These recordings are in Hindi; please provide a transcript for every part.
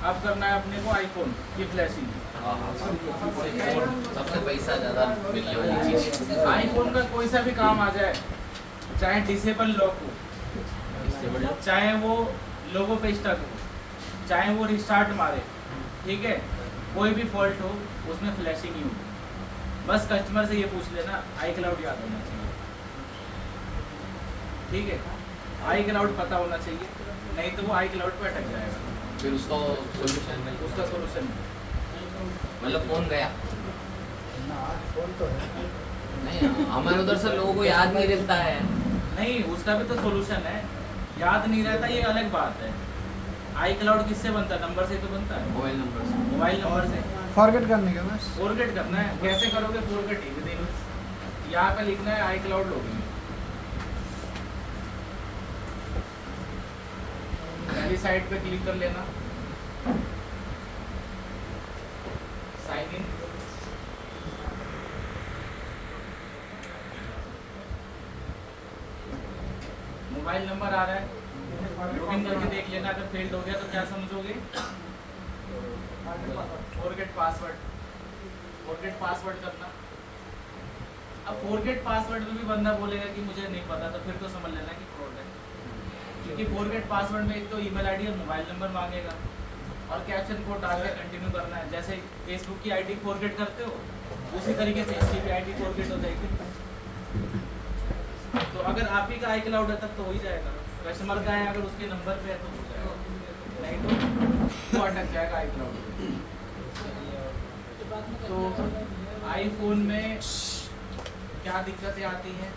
अब करना है अपने को आईफोन की फ्लैशिंग। सबसे पैसा ज़्यादा मिलने वाली चीज़। आईफोन का कोई सा भी काम आ जाए, चाहे डिसेबल लॉक हो, चाहे वो लोगो पे स्टक हो, चाहे वो रिस्टार्ट मारे, ठीक है, कोई भी फॉल्ट हो उसमें फ्लैशिंग ही हो। बस कस्टमर से ये पूछ लेना आई क्लाउड याद होना चाहिए, ठीक है, आई क्लाउड पता होना चाहिए, नहीं तो वो आई क्लाउड पे अटक जाएगा। फिर उसका सोल्यूशन नहीं, उसका सोल्यूशन मतलब फ़ोन गया फोन तो है नहीं। हमारे उधर से लोगों को याद नहीं रहता है। नहीं, उसका भी तो सोल्यूशन है। याद नहीं रहता ये अलग बात है। आई क्लाउड किससे बनता है? नंबर से तो बनता है, मोबाइल नंबर से। मोबाइल नंबर से। फॉरगेट करने का बस। फॉरगेट करना है, कैसे करोगे फॉरगेट? यहाँ पे लिखना है आई क्लाउड लॉगिन, पहली साइट पे क्लिक कर लेना, साइन इन, मोबाइल नंबर आ रहा है, लॉगिन करके देख लेना। अगर फेल्ड हो गया तो क्या समझोगे? फॉरगेट पासवर्ड, फॉरगेट पासवर्ड करना। अब फॉरगेट पासवर्ड में भी बंदा बोलेगा कि मुझे नहीं पता, तो फिर तो समझ लेना कि फ्रॉड है, क्योंकि फॉरगेट पासवर्ड में एक तो ईमेल आईडी और मोबाइल नंबर मांगेगा और कैप्शन कोड डाल के कंटिन्यू करना है। जैसे फेसबुक की आईडी फॉरगेट करते हो, उसी तरीके से इसकी भी आईडी फॉरगेट हो जाएगी। तो अगर आप ही का आई क्लाउड है तब तो हो ही जाएगा, कस्टमर का है अगर उसके नंबर पे है तो हो जाएगा, नहीं तो वो अटक जाएगा आई क्लाउड। तो आईफोन में क्या दिक्कतें आती हैं?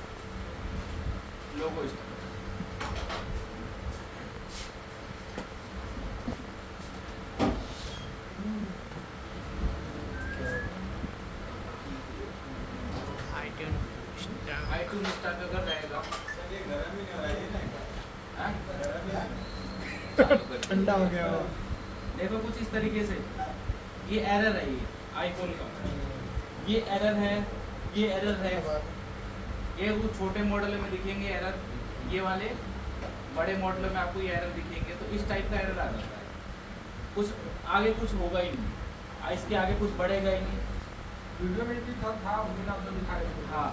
लोगो स्टक, आईटून स्टक अगर रहेगा, हाँ? ठंडा हो गया वो। देखो कुछ इस तरीके से, ये एरर है, ये आईफोन का ये एरर है, ये एरर है। ये वो छोटे मॉडल में दिखेंगे एरर, ये वाले बड़े मॉडल में आपको ये एरर दिखेंगे। तो इस टाइप का एरर आ जाता है, कुछ आगे कुछ होगा ही नहीं, इसके आगे कुछ बढ़ेगा ही नहीं। वीडियो में भी था दिखाया। हाँ,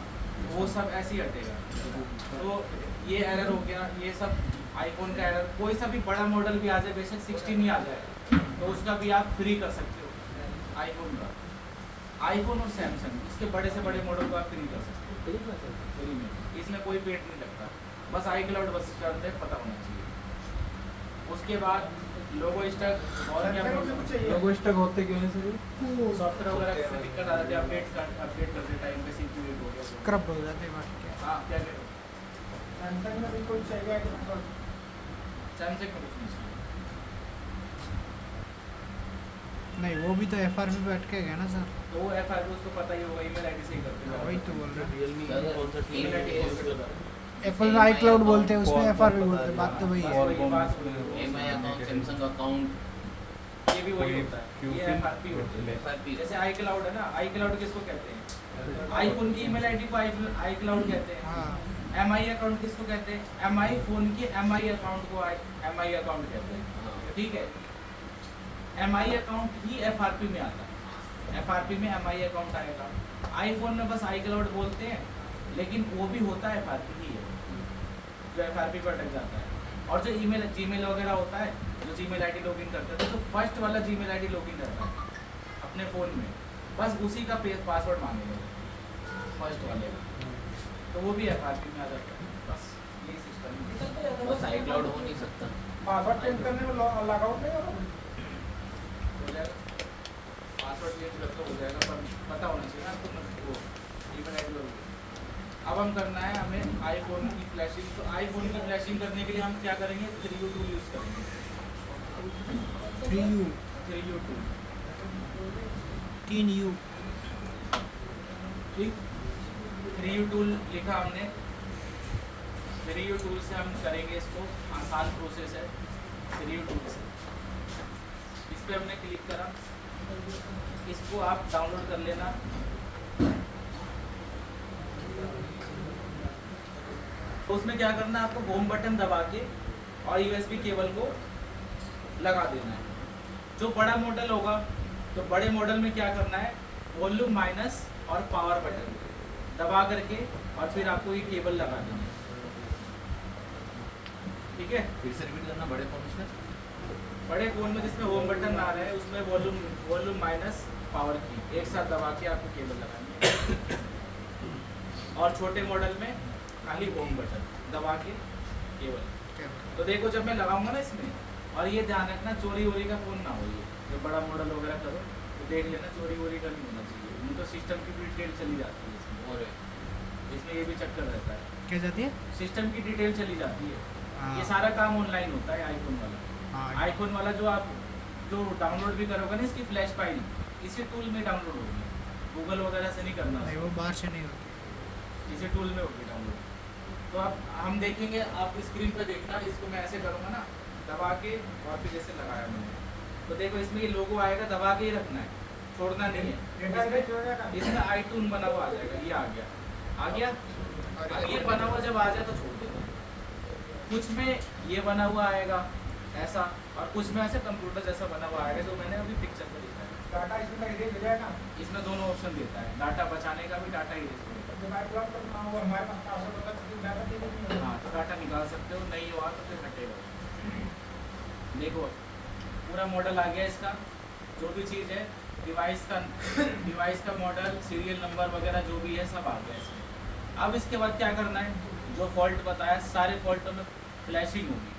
वो सब ऐसे ही हटेगा। तो ये एरर हो गया, ये सब आईफोन का एरर। कोई सा भी बड़ा मॉडल भी आ जाए, बेशक 16 ही आ जाए, तो उसका भी आप फ्री कर सकते हो आईफोन का। आईफोन और सैमसंग, इसके बड़े से बड़े मॉडल को आप फ्री कर सकते हो फ्री में, इसमें कोई पेट नहीं लगता। बस आई क्लाउड बस चलते पता होना चाहिए। उसके बाद लोगो स्टक और क्या लोगो स्टक होते क्यों हैं सर? सॉफ्टवेयर वगैरह में दिक्कत आ जाती है, अपडेट करते टाइम पे CPU हीट हो गया। स्क्रब हो जाते हैं बाकी क्या। हाँ, क्या करें? सैमसंग में भी कोई चाहिए सैमसंग में कुछ नहीं चाहिए। नहीं वो भी तो FRP पे अटकेगा ना सर। तो वो FRP उसको पता ही होगा, ईमेल आईडी से ही करते हैं। वही तो बोल रहे हैं। ईमेल आईडी एप्पल में iCloud बोलते हैं, उसमें FRP बोलते हैं, बात तो वही है। एमआई अकाउंट, सैमसंग अकाउंट, ये भी वही होता है, ये FRP होता है। FRP। जैसे आई क्लाउड है ना, आई क्लाउड किसको कहते हैं? आईफोन की ईमेल आईडी को आई क्लाउड कहते हैं। हाँ MI अकाउंट किसको कहते हैं? MI फोन की MI अकाउंट को MI अकाउंट कहते हैं, ठीक है। MI अकाउंट ही FRP में आता है, FRP में MI अकाउंट आएगा। आईफोन में बस आई क्लाउड बोलते हैं, लेकिन वो भी होता है FRP ही है, जो FRP पर अटक जाता है। और जो जीमेल वगैरह होता है, जो जीमेल आईडी लॉगिन करते हैं, तो फर्स्ट वाला जीमेल आईडी लॉगिन करता है अपने फ़ोन में, बस उसी का पासवर्ड मांगेगा फर्स्ट वाले का, तो वो भी FRP में आ जाता है। बस यही सिस्टम है। बस आई क्लाउड हो नहीं सकता। पासवर्ड चेंज करने में लॉगआउट नहीं होगा? हो जाएगा, पासवर्ड चेंज कर तो हो जाएगा, पर पता होना चाहिए ना आपको वो ईमेल आईडी होगी। अब हम करना है हमें आईफोन की फ्लैशिंग। तो आईफोन की फ्लैशिंग करने के लिए हम क्या करेंगे? 3U टूल यूज़ करेंगे। 3U 3U tool, 3U। ठीक। 3U टूल लिखा हमने, 3U टूल से हम करेंगे इसको, आसान प्रोसेस है 3U टूल से। इस पर हमने क्लिक करा, इसको आप डाउनलोड कर लेना। तो उसमें क्या करना है आपको? होम बटन दबा के और USB केबल को लगा देना है। जो बड़ा मॉडल होगा तो बड़े मॉडल में क्या करना है, वॉल्यूम माइनस और पावर बटन दबा करके और फिर आपको ये केबल लगानी है, ठीक है। फिर से रिपीट करना, बड़े फोन में बड़े फोन में जिसमें होम बटन आ रहा है उसमें वॉल्यूम माइनस पावर की एक साथ दबा के आपको केबल लगानी है, और छोटे मॉडल में खाली होम बटन दबा के केबल। तो देखो जब मैं लगाऊंगा ना इसमें, और ये ध्यान रखना चोरी वोरी का फोन ना हो, ये जो बड़ा मॉडल वगैरह करो तो देख लेना चोरी वोरी का नहीं होना चाहिए, उनको सिस्टम की भी डिटेल चली जाती है इसमें, और इसमें ये भी चक्कर रहता है, क्या जाती है? सिस्टम की डिटेल चली जाती है। हाँ। ये सारा काम ऑनलाइन होता है आईफोन वाला। हाँ। आईफोन वाला जो आप जो डाउनलोड भी करोगे ना इसकी फ्लैश फाइल इसी टूल में डाउनलोड होगी, गूगल वगैरह से नहीं करना, नहीं वो बाहर से नहीं होती। इसी टूल में होगी डाउनलोड। तो अब हम देखेंगे, आप स्क्रीन पे देखना, इसको मैं ऐसे करूँगा ना दबा के और फिर जैसे लगाया मैंने, तो देखो इसमें ये लोगो आएगा, दबा के ही रखना है, छोड़ना नहीं है। इसमें आईटून बना हुआ आ जाएगा, ये आ गया। अब ये बना हुआ जब आ जाए तो छोड़ देना। कुछ में ये बना हुआ आएगा ऐसा, और कुछ में ऐसे कंप्यूटर जैसा बना हुआ आएगा, जो मैंने अभी पिक्चर में दिखाया। डाटा इसमें इरेज हो जाएगा। इसमें दोनों ऑप्शन देता है, डाटा बचाने का भी, डाटा इरेज करने का जब iCloud करना हो हमारे पास पासवर्ड होता है तो डाटा डिलीट नहीं भी। होगा। हाँ, तो डाटा निकाल सकते हो, नहीं हुआ तो फिर हटेगा। देखो पूरा मॉडल आ गया इसका, जो भी चीज़ है डिवाइस का मॉडल, सीरियल नंबर वगैरह जो भी है सब आ गया इसमें। अब इसके बाद क्या करना है, जो फॉल्ट बताया सारे फॉल्टों में फ्लैशिंग होगी।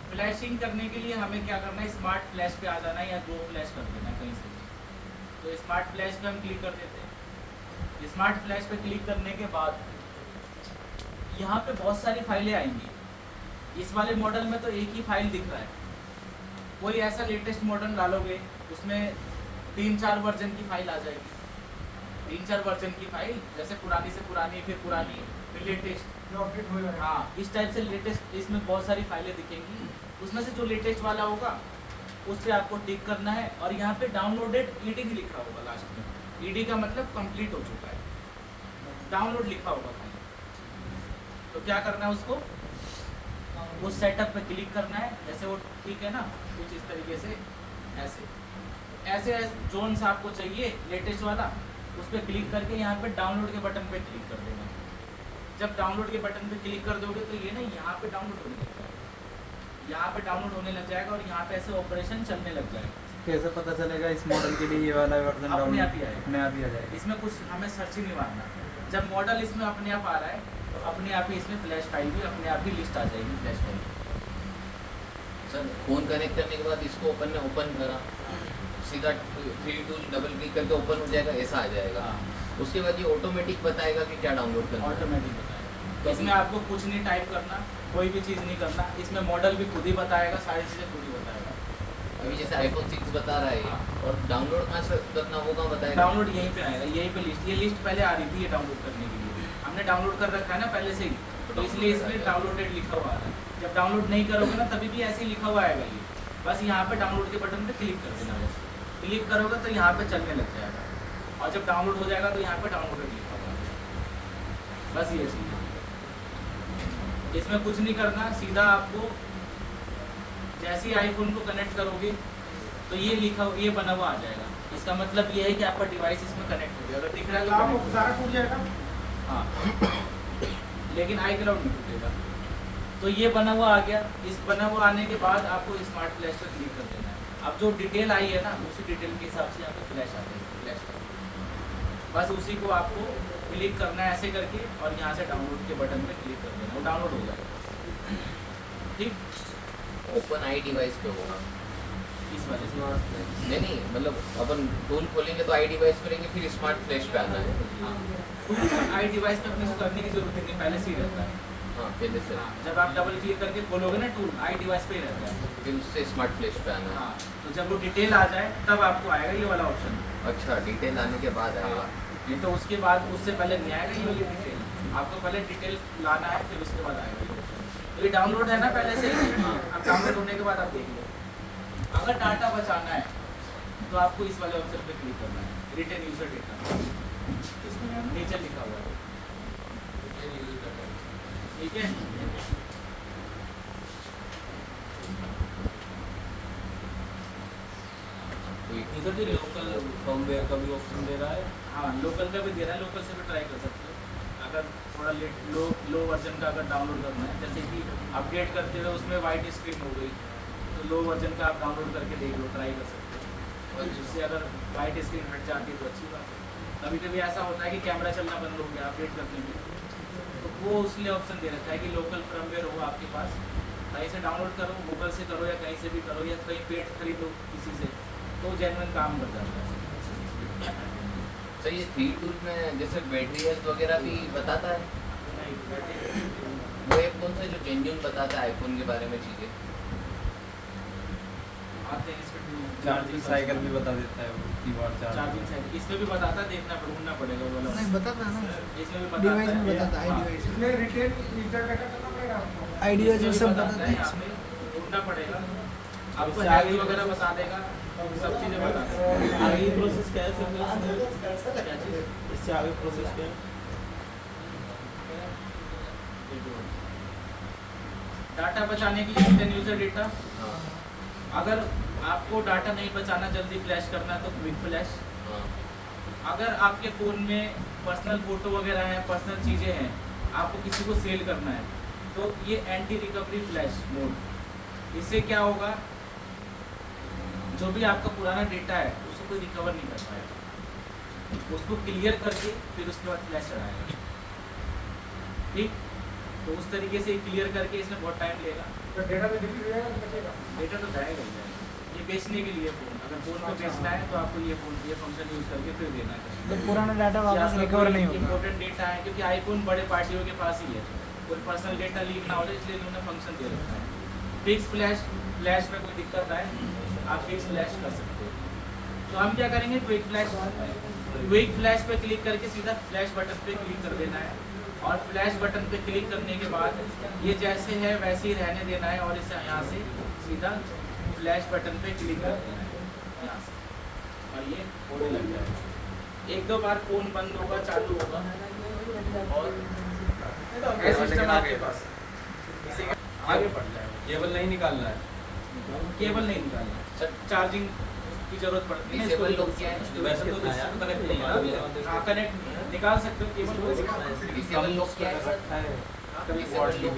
फ्लैशिंग करने के लिए हमें क्या करना है, स्मार्ट फ्लैश पे आ जाना है या दो फ्लैश कर देना है कहीं से। तो स्मार्ट फ्लैश पे हम क्लिक कर देते हैं। स्मार्ट फ्लैश पे क्लिक करने के बाद यहाँ पे बहुत सारी फाइलें आएंगी। इस वाले मॉडल में तो एक ही फाइल दिख रहा है, कोई ऐसा लेटेस्ट मॉडल डालोगे उसमें 3-4 वर्जन की फाइल आ जाएगी। 3-4 वर्जन की फाइल, जैसे पुरानी से पुरानी, फिर पुरानी, फिर लेटेस्ट, जो अपडेट हो जाएगा। हाँ इस टाइप से लेटेस्ट, इसमें बहुत सारी फाइलें दिखेंगी। उसमें से जो लेटेस्ट वाला होगा उस पर आपको टिक करना है, और यहाँ पे डाउनलोडेड ईडी भी लिखा होगा लास्ट में। ईडी का मतलब कंप्लीट हो चुका है, डाउनलोड लिखा होगा खाली। तो क्या करना है, उसको उस सेटअप पे क्लिक करना है, जैसे वो ठीक है ना, कुछ इस तरीके से ऐसे जोन सा आपको चाहिए लेटेस्ट वाला, उस पर क्लिक करके यहाँ पे डाउनलोड के बटन पे क्लिक कर देना। जब डाउनलोड के बटन पे क्लिक कर दोगे तो ये ना यहाँ पे डाउनलोड होने लग जाएगा, यहाँ पे डाउनलोड होने लग जाएगा, और यहाँ पे ऐसे ऑपरेशन चलने लग जाएगा। कैसे पता चलेगा इस मॉडल के लिए ये वाला वर्जन अपने आप ही आएगा, अपने आप ही आ जाएगा? इसमें कुछ हमें सर्च ही नहीं मारना। जब मॉडल इसमें अपने आप आ रहा है तो अपने आप ही इसमें फ्लैश फाइल भी अपने आप ही लिस्ट आ जाएगी, flash file. Sir phone connect करने के बाद इसको ओपन करा, सीधा 3 टूल डबल क्लिक करके ओपन हो जाएगा, ऐसा आ जाएगा। उसके बाद ये ऑटोमेटिक बताएगा कि क्या डाउनलोड करना है। ऑटोमेटिक बताएगा, तो इसमें आपको कुछ नहीं टाइप करना, कोई भी चीज़ नहीं करना। इसमें मॉडल भी खुद ही बताएगा, सारी चीज़ें खुद ही बताएगा। अभी जैसे iPhone 6 बता रहा है, और डाउनलोड कहाँ से करना वो कहाँ बताएगा? डाउनलोड यहीं पे आएगा, यहीं पे लिस्ट, ये लिस्ट पहले आ रही थी ये डाउनलोड करने के लिए, हमने डाउनलोड कर रखा है ना पहले से ही, तो इसलिए इसमें डाउनलोडेड लिखा हुआ है। जब डाउनलोड नहीं करोगे ना तभी भी ऐसे ही लिखा हुआ आएगा ये, बस यहाँ पे डाउनलोड के बटन पे क्लिक कर देना। बस क्लिक करोगे तो यहाँ पे चलने लग जाएगा, और जब डाउनलोड हो जाएगा तो यहाँ पे डाउनलोडेड लिखा हुआ है। बस ये चीज़, इसमें कुछ नहीं करना, सीधा आपको जैसे ही आईफोन को कनेक्ट करोगे तो ये लिखा, ये बना हुआ आ जाएगा। इसका मतलब ये है कि आपका डिवाइस इसमें कनेक्ट हो गया। अगर दिख रहा है तो आपको connect सारा टूट जाएगा। हाँ, लेकिन iCloud नहीं टूटेगा। तो ये बना हुआ आ गया। इस बना हुआ आने के बाद आपको स्मार्ट फ्लैश पर क्लिक कर देना है। अब जो डिटेल आई है ना, उसी डिटेल के हिसाब से यहाँ पे फ्लैश आ जाएगी, फ्लैश पर बस उसी को आपको क्लिक करना है ऐसे करके, और यहाँ से डाउनलोड के बटन पे क्लिक कर देना, वो डाउनलोड हो जाएगा। ठीक, ओपन आई डिवाइस पे होगा इस वाले से नहीं मतलब अपन टूल खोलेंगे तो आई डिवाइस पे रहेंगे, फिर स्मार्ट फ्लैश पे आना है। आई डिवाइस पे अपने को करने की जरूरत नहीं, पहले से ही रहता है। हाँ पहले से, जब आप डबल क्लिक करके खोलोगे ना टूल, आई डिवाइस पे ही रहता है। फिर उससे स्मार्ट फ्लैश पे आना है। हाँ, तो जब वो डिटेल आ जाए तब आपको आएगा ये वाला ऑप्शन। अच्छा, डिटेल आने के बाद आएगा। नहीं तो उसके बाद, उससे पहले नहीं आएगा ये वाली डिटेल। आपको पहले डिटेल लाना है, फिर उसके बाद आएगा ये ऑप्शन। तो ये डाउनलोड है ना पहले से, अब डाउनलोड होने के बाद आप देख लो। अगर डाटा बचाना है तो आपको इस वाले ऑप्शन पे क्लिक करना है, रिटेन यूजर डेटा, नीचे लिखा हुआ है, ठीक है। सर जी लोकल फर्मवेयर का भी ऑप्शन दे रहा है। हाँ लोकल का भी दे रहा है, लोकल से भी ट्राई कर सकते हो। अगर थोड़ा लो वर्जन का अगर डाउनलोड करना है, जैसे कि अपडेट करते हुए उसमें वाइट स्क्रीन हो गई, तो लो वर्जन का आप डाउनलोड करके देख लो, ट्राई कर सकते हो। और जिससे अगर वाइट स्क्रीन हट जाती है तो अच्छी बात है। कभी कभी ऐसा होता है कि कैमरा चलना बंद हो गया अपडेट करते हुए, तो वो उसलिए ऑप्शन दे रखा है कि लोकल फर्मवेयर हो आपके पास, कहीं से डाउनलोड करो, गूगल से करो या कहीं से भी करो, या कहीं पेड खरीदो किसी से, तो जेन्युइन काम कर जाता है। सर ये 3 टूल में जैसे बैटरी हेल्थ वगैरह भी बताता है, नहीं वो एक कौन सा जो जेन्युइन बताता है आईफोन के बारे में चीज़ें? आते हैं इसमें चार्जिंग साइकिल भी बता देता है वो, कीबोर्ड चार्जिंग साइकिल इसमें भी बताता है, देखना ढूंढना पड़ेगा वो वाला। नहीं बताता है ना, इसमें भी डिवाइस में बताता बताता है, हाँ। डिवाइस इसमें रिटेल यूजर डाटा करना पड़ेगा आपको। आईडी इसमें जो भी सब बताता बताता है, है यहाँ इसमें। पे ढूंढना पड़ेगा, आपको इससे हैक आगे वगैरह बता देगा, सब चीज़ें बता देगा। आगे प्रोसेस क्या है सर? क्या चीज़? इससे आगे प्रोसेस क्या है? डाटा बचाने के लिए हिडन यूजर डेटा, हाँ अगर आपको डाटा नहीं बचाना, जल्दी फ्लैश करना है तो क्विक फ्लैश। हाँ अगर आपके फ़ोन में पर्सनल फ़ोटो वगैरह हैं, पर्सनल चीज़ें हैं, आपको किसी को सेल करना है, तो ये एंटी रिकवरी फ्लैश मोड। इससे क्या होगा, जो भी आपका पुराना डेटा है उसको कोई रिकवर नहीं कर पाएगा, उसको क्लियर करके फिर उसके बाद फ्लैश चढ़ाएगा। ठीक, तो उस तरीके से क्लियर करके इसमें बहुत टाइम लेगा। तो डेटा तो डिलीट हो जाएगा, तो बचेगा। डेटा तो जाएगा ही जाएगा। ये बेचने के लिए फ़ोन, अगर फ़ोन को बेचना है तो आपको ये फंक्शन यूज़ करके फिर देना है। तो पुराना डाटा वापस रिकवर नहीं होता। इंपॉर्टेंट डेटा है, क्योंकि आईफोन बड़े पार्टियों के पास ही है, कोई पर्सनल डेटा लीक ना हो जाए, इसलिए उन्होंने फंक्शन दे रखा है। फिक्स फ्लैश में कोई दिक्कत आए, आप फिक्स फ्लैश कर सकते हो। तो हम क्या करेंगे, क्विक फ्लैश पे क्लिक करके सीधा फ्लैश बटन पे क्लिक कर देना है, और फ्लैश बटन पे क्लिक करने के बाद ये जैसे है वैसे ही रहने देना है, और इसे यहाँ से सीधा फ्लैश बटन पे क्लिक कर देना है यहाँ से, और ये होने लग जाएगा। 1-2 बार फ़ोन बंद होगा, चालू होगा, और ऐसा सिस्टम आपके पास आगे बढ़ जाएगा। केबल नहीं निकालना है। केबल नहीं निकालना, सर चार्जिंग की जरूरत पड़ती है। डिसेबल लोग क्या है? वैसे तो इससे तो कनेक्ट नहीं है। हाँ कनेक्ट निकाल सकते हो, केबल को डिसेबल लोग क्या है? रखा है। डिसेबल लोग